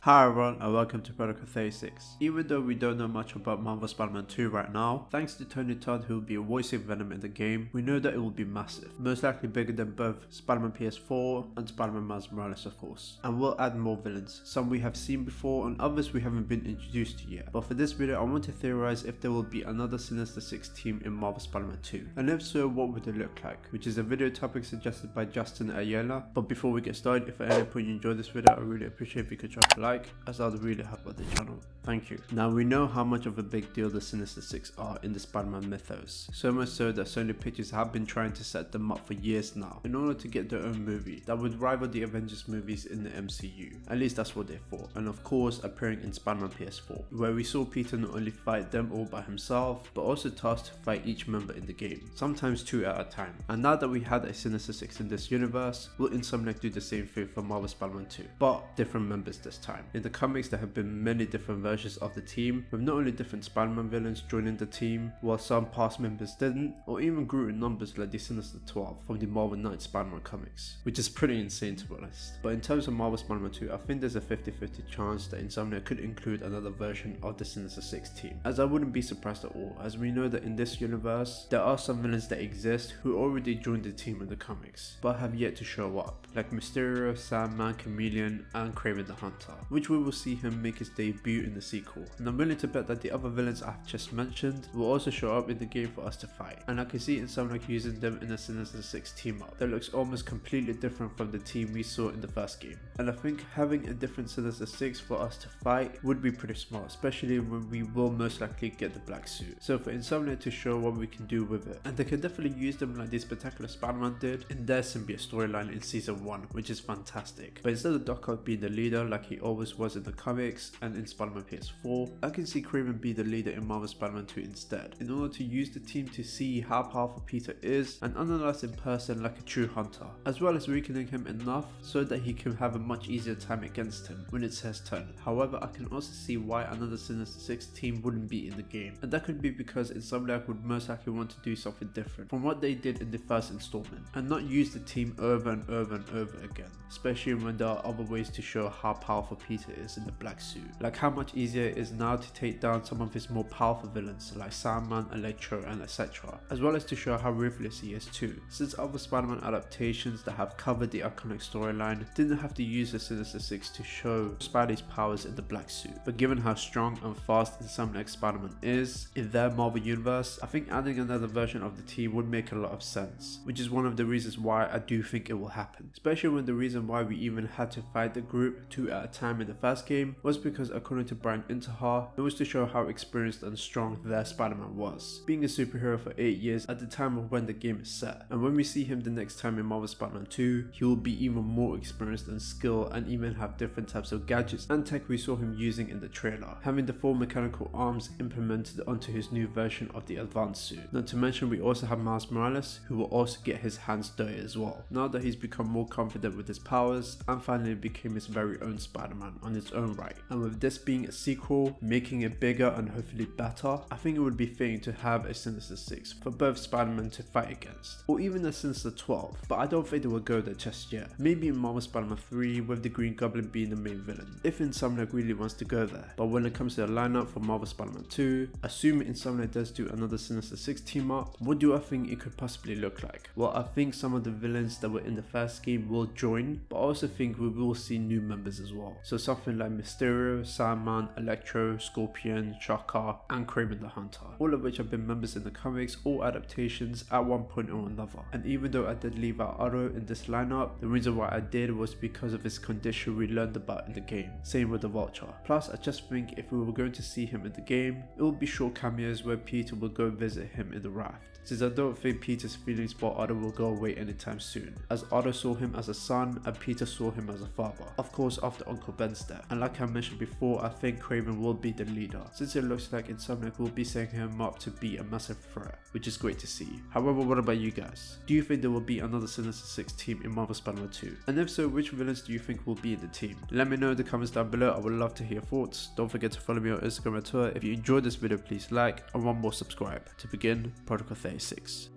Hi everyone and welcome to Protocol 36. Even though we don't know much about Marvel Spider-Man 2 right now, thanks to Tony Todd who will be voicing Venom in the game, we know that it will be massive, most likely bigger than both Spider-Man PS4 and Spider-Man Miles Morales of course, and we'll add more villains, some we have seen before and others we haven't been introduced to yet. But for this video I want to theorize if there will be another Sinister Six team in Marvel Spider-Man 2, and if so, what would it look like, which is a video topic suggested by Justin Ayala. But before we get started, if at any point you enjoyed this video, I really appreciate if you could drop a like, as that would really help out the channel. Thank you. Now we know how much of a big deal the Sinister Six are in the Spider-Man mythos, so much so that Sony Pictures have been trying to set them up for years now in order to get their own movie that would rival the Avengers movies in the MCU. At least that's what they thought, and of course appearing in Spider-Man PS4, where we saw Peter not only fight them all by himself, but also tasked to fight each member in the game, sometimes two at a time. And now that we had a Sinister Six in this universe, will Insomniac do the same thing for Marvel Spider-Man 2, but different members this time? In the comics there have been many different versions of the team, with not only different Spider-Man villains joining the team, while some past members didn't, or even grew in numbers like the Sinister 12 from the Marvel Knight Spider-Man comics, which is pretty insane to be honest. But in terms of Marvel Spider-Man 2, I think there's a 50-50 chance that Insomniac could include another version of the Sinister Six team, as I wouldn't be surprised at all, as we know that in this universe there are some villains that exist who already joined the team in the comics, but have yet to show up, like Mysterio, Sandman, Chameleon, and Kraven the Hunter, which we will see him make his debut in the sequel. And I'm willing to bet that the other villains I've just mentioned will also show up in the game for us to fight, and I can see Insomniac using them in a Sinister Six team up that looks almost completely different from the team we saw in the first game. And I think having a different Sinister Six for us to fight would be pretty smart, especially when we will most likely get the black suit. So for Insomniac to show what we can do with it, and they can definitely use them like the Spectacular Spider-Man did in their symbiote storyline in season 1, which is fantastic. But instead of Doc Ock being the leader like he always was in the comics and in Spider-Man PS4, I can see Kraven be the leader in Marvel Spider-Man 2 instead, in order to use the team to see how powerful Peter is and analyze in person like a true hunter, as well as weakening him enough so that he can have a much easier time against him when it's his turn. However, I can also see why another Sinister Six team wouldn't be in the game, and that could be because Insomniac would most likely want to do something different from what they did in the first installment, and not use the team over and over and over again, especially when there are other ways to show how powerful Peter is in the black suit, like how much easier it is now to take down some of his more powerful villains like Sandman, Electro, and etc., as well as to show how ruthless he is too, since other Spider-Man adaptations that have covered the iconic storyline didn't have to use the Sinister Six to show Spidey's powers in the black suit. But given how strong and fast Insomniac Spider-Man is in their Marvel universe, I think adding another version of the team would make a lot of sense, which is one of the reasons why I do think it will happen, especially when the reason why we even had to fight the group two at a time in the first game was because, according to Brian Intihar, it was to show how experienced and strong their Spider-Man was, being a superhero for 8 years at the time of when the game is set. And when we see him the next time in Marvel Spider-Man 2, he will be even more experienced and skilled, and even have different types of gadgets and tech we saw him using in the trailer, having the 4 mechanical arms implemented onto his new version of the advanced suit. Not to mention we also have Miles Morales, who will also get his hands dirty as well, now that he's become more confident with his powers and finally became his very own Spider-Man on its own right. And with this being a sequel, making it bigger and hopefully better, I think it would be fitting to have a Sinister Six for both Spider-Man to fight against, or even a Sinister 12, but I don't think they will go there just yet. Maybe in Marvel Spider-Man 3 with the Green Goblin being the main villain, if Insomniac really wants to go there. But when it comes to the lineup for Marvel Spider-Man 2, assuming Insomniac does do another Sinister Six team up, what do I think it could possibly look like? Well, I think some of the villains that were in the first game will join, but I also think we will see new members as well. So something like Mysterio, Sandman, Electro, Scorpion, Shocker, and Kraven the Hunter, all of which have been members in the comics or adaptations at one point or another. And even though I did leave out Otto in this lineup, the reason why I did was because of his condition we learned about in the game, same with the Vulture. Plus I just think if we were going to see him in the game, it would be short cameos where Peter will go visit him in the raft, since I don't think Peter's feelings for Otto will go away anytime soon, as Otto saw him as a son and Peter saw him as a father, of course after Uncle Ben's death. And like I mentioned before, I think Kraven will be the leader, since it looks like Insomniac will be setting him up to be a massive threat, which is great to see. However, what about you guys? Do you think there will be another Sinister Six team in Marvel Spider-Man 2? And if so, which villains do you think will be in the team? Let me know in the comments down below. I would love to hear your thoughts. Don't forget to follow me on Instagram and Twitter. If you enjoyed this video, please like, and one more subscribe. To begin, Protocol 36.